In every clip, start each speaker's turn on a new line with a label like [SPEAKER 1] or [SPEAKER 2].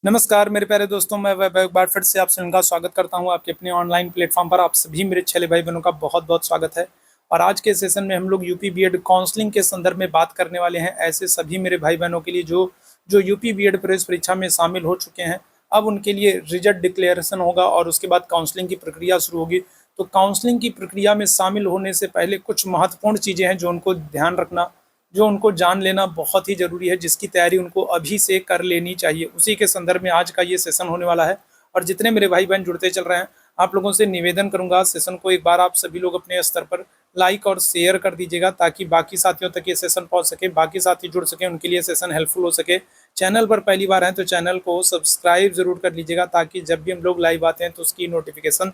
[SPEAKER 1] नमस्कार मेरे प्यारे दोस्तों, मैं वैभव एक बार फिर से आप सभी का स्वागत करता हूं आपके अपने ऑनलाइन प्लेटफॉर्म पर। आप सभी मेरे छले भाई बहनों का बहुत बहुत स्वागत है। और आज के सेशन में हम लोग यूपी बीएड काउंसलिंग के संदर्भ में बात करने वाले हैं। ऐसे सभी मेरे भाई बहनों के लिए जो जो यूपी बीएड प्रवेश परीक्षा में शामिल हो चुके हैं, अब उनके लिए रिजल्ट डिक्लेरेशन होगा और उसके बाद काउंसलिंग की प्रक्रिया शुरू होगी। तो काउंसलिंग की प्रक्रिया में शामिल होने से पहले कुछ महत्वपूर्ण चीज़ें हैं जो उनको ध्यान रखना, जो उनको जान लेना बहुत ही ज़रूरी है, जिसकी तैयारी उनको अभी से कर लेनी चाहिए। उसी के संदर्भ में आज का ये सेशन होने वाला है। और जितने मेरे भाई बहन जुड़ते चल रहे हैं, आप लोगों से निवेदन करूंगा, सेशन को एक बार आप सभी लोग अपने स्तर पर लाइक और शेयर कर दीजिएगा ताकि बाकी साथियों तक ये सेशन पहुंच सके, बाकी साथी जुड़ सके, उनके लिए सेशन हेल्पफुल हो सके। चैनल पर पहली बार हैं तो चैनल को सब्सक्राइब जरूर कर लीजिएगा ताकि जब भी हम लोग लाइव आते हैं तो उसकी नोटिफिकेशन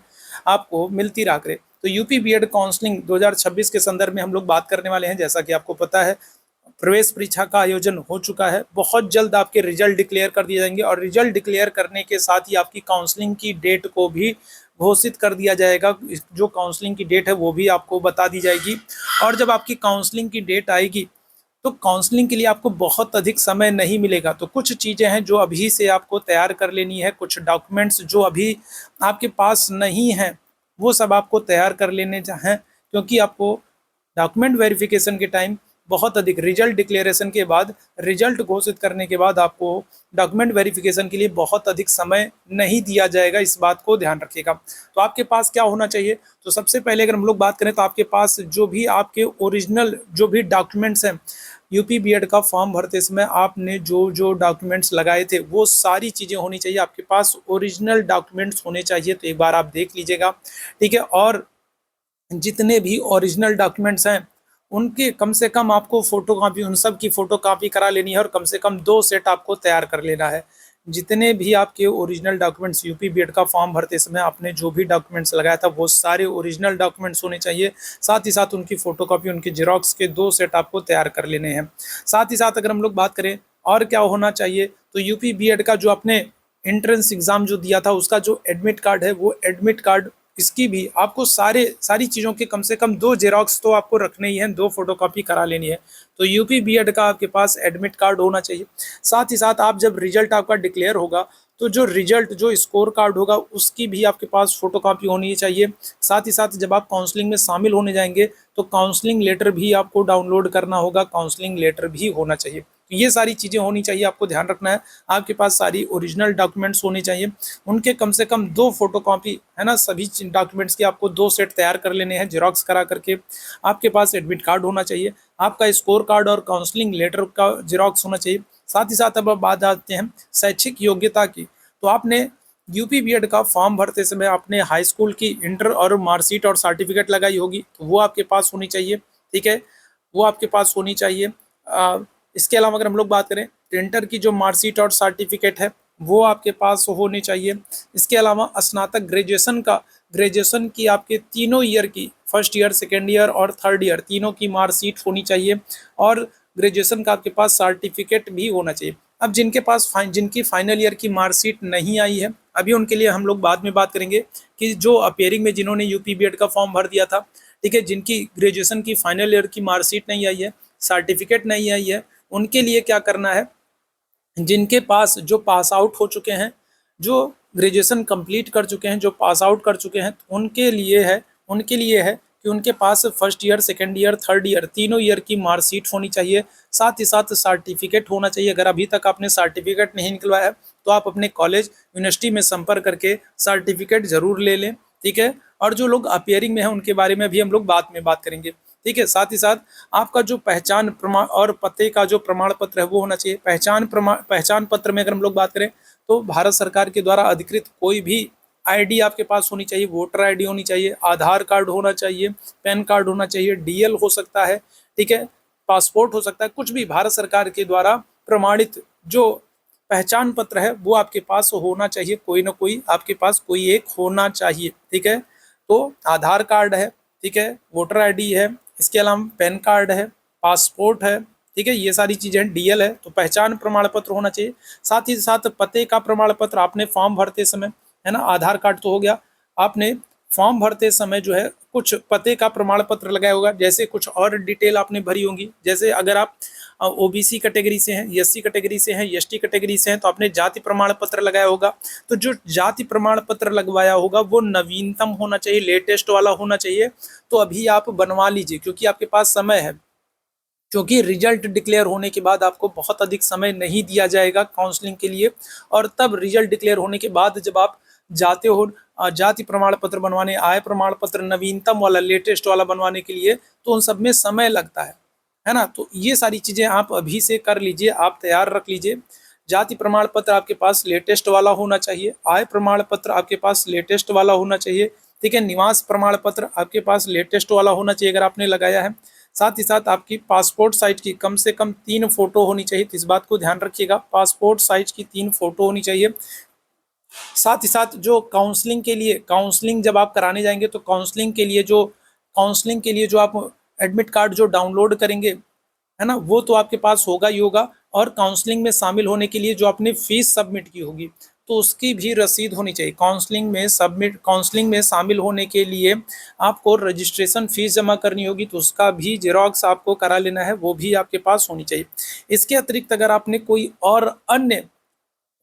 [SPEAKER 1] आपको मिलती रहा करे। तो यूपी बीएड काउंसलिंग 2026 के संदर्भ में हम लोग बात करने वाले हैं। जैसा कि आपको पता है, प्रवेश परीक्षा का आयोजन हो चुका है। बहुत जल्द आपके रिजल्ट डिक्लेयर कर दिए जाएंगे और रिजल्ट डिक्लेयर करने के साथ ही आपकी काउंसलिंग की डेट को भी घोषित कर दिया जाएगा। जो काउंसलिंग की डेट है वो भी आपको बता दी जाएगी। और जब आपकी काउंसलिंग की डेट आएगी तो काउंसलिंग के लिए आपको बहुत अधिक समय नहीं मिलेगा। तो कुछ चीज़ें हैं जो अभी से आपको तैयार कर लेनी है, कुछ डॉक्यूमेंट्स जो अभी आपके पास नहीं हैं वो सब आपको तैयार कर लेने हैं, क्योंकि आपको डॉक्यूमेंट वेरिफिकेशन के टाइम बहुत अधिक, रिजल्ट डिक्लेरेशन के बाद, रिजल्ट घोषित करने के बाद आपको डॉक्यूमेंट वेरिफिकेशन के लिए बहुत अधिक समय नहीं दिया जाएगा। इस बात को ध्यान रखिएगा। तो आपके पास क्या होना चाहिए? तो सबसे पहले अगर हम लोग बात करें तो आपके पास जो भी आपके ओरिजिनल जो भी डॉक्यूमेंट्स हैं, यूपी बीएड का फॉर्म भरते समय आपने जो जो डॉक्यूमेंट्स लगाए थे वो सारी चीज़ें होनी चाहिए। आपके पास ओरिजिनल डॉक्यूमेंट्स होने चाहिए। तो एक बार आप देख लीजिएगा, ठीक है। और जितने भी ओरिजिनल डॉक्यूमेंट्स हैं उनके कम से कम आपको फोटो कापी, उन सब की फोटो कापी करा लेनी है और कम से कम 2 सेट आपको तैयार कर लेना है। जितने भी आपके ओरिजिनल डॉक्यूमेंट्स, यूपी बीएड का फॉर्म भरते समय आपने जो भी डॉक्यूमेंट्स लगाया था वो सारे ओरिजिनल डॉक्यूमेंट्स होने चाहिए। साथ ही साथ उनकी फोटोकॉपी, उनकी जेरॉक्स के 2 सेट आपको तैयार कर लेने हैं। साथ ही साथ अगर हम लोग बात करें और क्या होना चाहिए, तो यूपी बीएड का जो आपने एंट्रेंस एग्जाम जो दिया था उसका जो एडमिट कार्ड है, वो एडमिट कार्ड, इसकी भी आपको सारी चीज़ों के कम से कम 2 जेरॉक्स तो आपको रखने ही हैं, 2 फोटोकॉपी करा लेनी है। तो यूपी बीएड का आपके पास एडमिट कार्ड होना चाहिए। साथ ही साथ आप जब रिजल्ट आपका डिक्लेयर होगा तो जो रिजल्ट, जो स्कोर कार्ड होगा उसकी भी आपके पास फोटोकॉपी होनी चाहिए। साथ ही साथ जब आप काउंसलिंग में शामिल होने जाएंगे तो काउंसलिंग लेटर भी आपको डाउनलोड करना होगा, काउंसलिंग लेटर भी होना चाहिए। तो ये सारी चीज़ें होनी चाहिए, आपको ध्यान रखना है। आपके पास सारी ओरिजिनल डॉक्यूमेंट्स होने चाहिए, उनके कम से कम 2 फोटोकॉपी, है ना। सभी डॉक्यूमेंट्स के आपको 2 सेट तैयार कर लेने हैं जेरॉक्स करा करके। आपके पास एडमिट कार्ड होना चाहिए, आपका स्कोर कार्ड और काउंसलिंग लेटर का जेरॉक्स होना चाहिए। साथ ही साथ अब बात आते हैं शैक्षिक योग्यता की। तो आपने यूपी बीएड का फॉर्म भरते समय आपने हाई स्कूल की इंटर और मार्कशीट और सर्टिफिकेट लगाई होगी, तो वो आपके पास होनी चाहिए, ठीक है। वो आपके पास होनी चाहिए। इसके अलावा अगर हम लोग बात करें तो इंटर की जो मार्कशीट और सर्टिफिकेट है वो आपके पास होनी चाहिए। इसके अलावा स्नातक ग्रेजुएशन का, ग्रेजुएशन की आपके तीनों ईयर की, फर्स्ट ईयर, सेकेंड ईयर और थर्ड ईयर, तीनों की मार्कशीट होनी चाहिए और ग्रेजुएशन का आपके पास सर्टिफिकेट भी होना चाहिए। अब जिनके पास जिनकी फाइनल ईयर की मार्कशीट नहीं आई है, अभी उनके लिए हम लोग बाद में बात करेंगे कि जो अपेयरिंग में जिन्होंने यूपी बीएड का फॉर्म भर दिया था, ठीक है, जिनकी ग्रेजुएशन की फाइनल ईयर की मार्कशीट नहीं आई है, सर्टिफिकेट नहीं आई है, उनके लिए क्या करना है, जिनके पास जो पास आउट हो चुके हैं, जो ग्रेजुएशन कंप्लीट कर चुके हैं, जो पास आउट कर चुके हैं, उनके लिए है कि उनके पास first year, second year, third year, तीनों ईयर की मार्कशीट होनी चाहिए। साथ ही साथ सर्टिफिकेट होना चाहिए। अगर अभी तक आपने सर्टिफिकेट नहीं निकलवाया है तो आप अपने कॉलेज, यूनिवर्सिटी में संपर्क करके सर्टिफिकेट जरूर ले लें, ठीक है। और जो लोग अपियरिंग में हैं उनके बारे में भी हम लोग बाद में बात करेंगे, ठीक है। साथ ही साथ आपका जो पहचान प्रमाण और पते का जो प्रमाण पत्र है वो होना चाहिए। पहचान पत्र में अगर हम लोग बात करें तो भारत सरकार के द्वारा अधिकृत कोई भी आईडी आपके पास होनी चाहिए, वोटर आईडी होनी चाहिए, आधार कार्ड होना चाहिए, पैन कार्ड होना चाहिए, डीएल हो सकता है, ठीक है, पासपोर्ट हो सकता है, कुछ भी भारत सरकार के द्वारा प्रमाणित जो पहचान पत्र है वो आपके पास होना चाहिए। कोई ना कोई आपके पास कोई एक होना चाहिए, ठीक है। तो आधार कार्ड है, ठीक है, वोटर आईडी है, इसके अलावा पैन कार्ड है, पासपोर्ट है, ठीक है, ये सारी चीज़ें हैं, डीएल है। तो पहचान प्रमाण पत्र होना चाहिए। साथ ही साथ पते का प्रमाण पत्र आपने फॉर्म भरते समय, है ना, आधार कार्ड तो हो गया, आपने फॉर्म भरते समय जो है कुछ पते का प्रमाण पत्र लगाया होगा, जैसे कुछ और डिटेल आपने भरी होंगी। जैसे अगर आप ओबीसी कैटेगरी से हैं, एससी कैटेगरी से हैं, एसटी कैटेगरी से हैं तो आपने जाति प्रमाण पत्र लगाया होगा। तो जो जाति प्रमाण पत्र लगवाया होगा वो नवीनतम होना चाहिए, लेटेस्ट वाला होना चाहिए। तो अभी आप बनवा लीजिए क्योंकि आपके पास समय है, क्योंकि रिजल्ट डिक्लेयर होने के बाद आपको बहुत अधिक समय नहीं दिया जाएगा काउंसलिंग के लिए। और तब रिजल्ट डिक्लेयर होने के बाद जब आप जाते हो जाति प्रमाण पत्र बनवाने, आय प्रमाण पत्र नवीनतम वाला लेटेस्ट वाला बनवाने के लिए, तो उन सब में समय लगता है ना। तो ये सारी चीज़ें आप अभी से कर लीजिए, आप तैयार रख लीजिए। जाति प्रमाण पत्र आपके पास लेटेस्ट वाला होना चाहिए, आय प्रमाण पत्र आपके पास लेटेस्ट वाला होना चाहिए, ठीक है। निवास प्रमाण पत्र आपके पास लेटेस्ट वाला होना चाहिए अगर आपने लगाया है। साथ ही साथ आपकी पासपोर्ट साइज की कम से कम 3 फोटो होनी चाहिए, तो इस बात को ध्यान रखिएगा, पासपोर्ट साइज की 3 फोटो होनी चाहिए। साथ ही साथ जो काउंसलिंग के लिए, काउंसलिंग जब आप कराने जाएंगे तो काउंसलिंग के लिए जो आप एडमिट कार्ड जो डाउनलोड करेंगे, है ना, वो तो आपके पास होगा ही होगा। और काउंसलिंग में शामिल होने के लिए जो आपने फीस सबमिट की होगी तो उसकी भी रसीद होनी चाहिए। काउंसलिंग में शामिल होने के लिए आपको रजिस्ट्रेशन फीस जमा करनी होगी, तो उसका भी जेरॉक्स आपको करा लेना है, वो भी आपके पास होनी चाहिए। इसके अतिरिक्त अगर आपने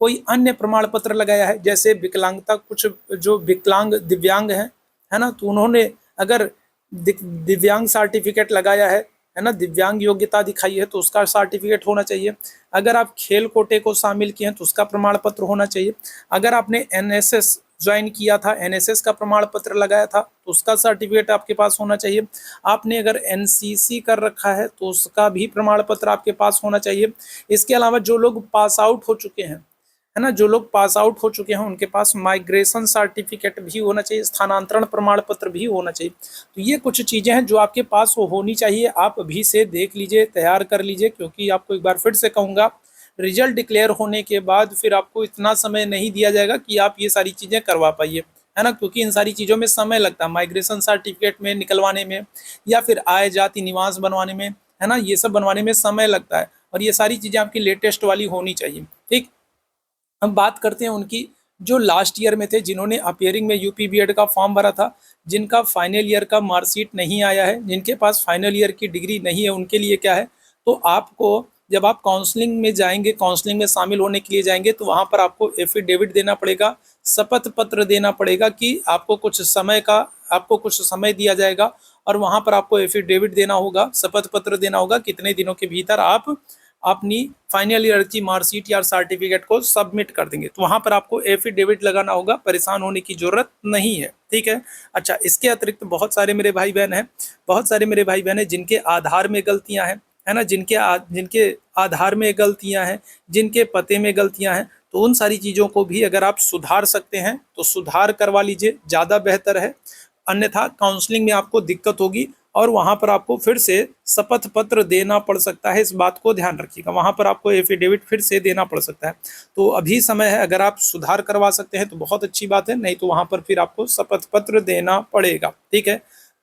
[SPEAKER 1] कोई अन्य प्रमाण पत्र लगाया है, जैसे विकलांगता, कुछ जो विकलांग दिव्यांग हैं, है ना, तो उन्होंने अगर दिव्यांग सर्टिफिकेट लगाया है ना, दिव्यांग योग्यता दिखाई है तो उसका सर्टिफिकेट होना चाहिए। अगर आप खेल कोटे को शामिल किए हैं तो उसका प्रमाण पत्र होना चाहिए। अगर आपने एनएसएस ज्वाइन किया था, एनएसएस का प्रमाण पत्र लगाया था तो उसका सर्टिफिकेट आपके पास होना चाहिए। आपने अगर एनसीसी कर रखा है तो उसका भी प्रमाण पत्र आपके पास होना चाहिए। इसके अलावा जो लोग पास आउट हो चुके हैं, है ना, जो लोग पास आउट हो चुके हैं उनके पास माइग्रेशन सर्टिफिकेट भी होना चाहिए, स्थानांतरण प्रमाण पत्र भी होना चाहिए। तो ये कुछ चीज़ें हैं जो आपके पास होनी चाहिए। आप अभी से देख लीजिए, तैयार कर लीजिए, क्योंकि आपको एक बार फिर से कहूँगा, रिजल्ट डिक्लेयर होने के बाद फिर आपको इतना समय नहीं दिया जाएगा कि आप ये सारी चीज़ें करवा पाइए, है ना, क्योंकि इन सारी चीज़ों में समय लगता है, माइग्रेशन सर्टिफिकेट में निकलवाने में या फिर आय जाति निवास बनवाने में, है ना, ये सब बनवाने में समय लगता है। और ये सारी चीज़ें आपकी लेटेस्ट वाली होनी चाहिए, ठीक। हम बात करते हैं उनकी जो लास्ट ईयर में थे, जिन्होंने अपियरिंग में यूपी बीएड का फॉर्म भरा था, जिनका फाइनल ईयर का मार्कशीट नहीं आया है, जिनके पास फाइनल ईयर की डिग्री नहीं है, उनके लिए क्या है, तो आपको जब आप काउंसलिंग में जाएंगे, काउंसलिंग में शामिल होने के लिए जाएंगे, तो वहाँ पर आपको एफिडेविट देना पड़ेगा, शपथ पत्र देना पड़ेगा कि आपको कुछ समय दिया जाएगा और वहाँ पर आपको एफिडेविट देना होगा, शपथ पत्र देना होगा, कितने दिनों के भीतर आप अपनी फाइनल ईयर की मार्कशीट या सर्टिफिकेट को सबमिट कर देंगे। तो वहाँ पर आपको एफिडेविट लगाना होगा, परेशान होने की जरूरत नहीं है, ठीक है। अच्छा, इसके अतिरिक्त बहुत सारे मेरे भाई बहन हैं जिनके आधार में गलतियाँ हैं, है ना, जिनके आधार में गलतियाँ हैं, जिनके पते में गलतियाँ हैं, तो उन सारी चीज़ों को भी अगर आप सुधार सकते हैं तो सुधार करवा लीजिए, ज़्यादा बेहतर है। अन्यथा काउंसलिंग में आपको दिक्कत होगी और वहाँ पर आपको फिर से शपथ पत्र देना पड़ सकता है, इस बात को ध्यान रखिएगा, वहाँ पर आपको एफिडेविट फिर से देना पड़ सकता है। तो अभी समय है, अगर आप सुधार करवा सकते हैं तो बहुत अच्छी बात है, नहीं तो वहाँ पर फिर आपको शपथ पत्र देना पड़ेगा, ठीक है।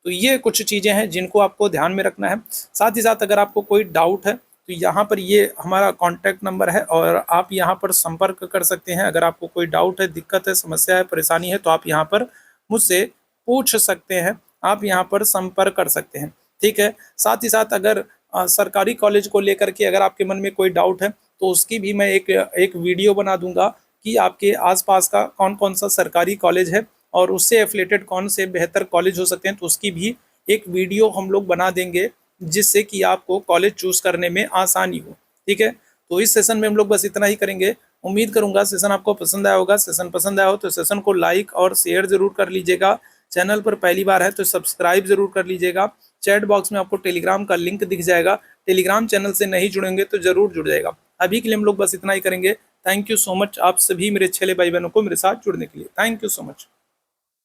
[SPEAKER 1] तो ये कुछ चीज़ें हैं जिनको आपको ध्यान में रखना है। साथ ही साथ अगर आपको कोई डाउट है तो यहाँ पर ये हमारा कॉन्टैक्ट नंबर है और आप यहाँ पर संपर्क कर सकते हैं। अगर आपको कोई डाउट है, दिक्कत है, समस्या है, परेशानी है तो आप यहाँ पर मुझसे पूछ सकते हैं, आप यहाँ पर संपर्क कर सकते हैं, ठीक है। साथ ही साथ अगर सरकारी कॉलेज को लेकर के अगर आपके मन में कोई डाउट है तो उसकी भी मैं एक वीडियो बना दूंगा कि आपके आसपास का कौन कौन सा सरकारी कॉलेज है और उससे एफिलेटेड कौन से बेहतर कॉलेज हो सकते हैं, तो उसकी भी एक वीडियो हम लोग बना देंगे जिससे कि आपको कॉलेज चूज़ करने में आसानी हो, ठीक है। तो इस सेशन में हम लोग बस इतना ही करेंगे। उम्मीद करूंगा सेशन आपको पसंद आया होगा। सेशन पसंद आया हो तो सेशन को लाइक और शेयर ज़रूर कर लीजिएगा। चैनल पर पहली बार है तो सब्सक्राइब ज़रूर कर लीजिएगा। चैट बॉक्स में आपको टेलीग्राम का लिंक दिख जाएगा, टेलीग्राम चैनल से नहीं जुड़ेंगे तो ज़रूर जुड़ जाएगा। अभी के लिए हम लोग बस इतना ही करेंगे। थैंक यू सो मच आप सभी मेरे छेले भाई बहनों को मेरे साथ जुड़ने के लिए। Thank you so much.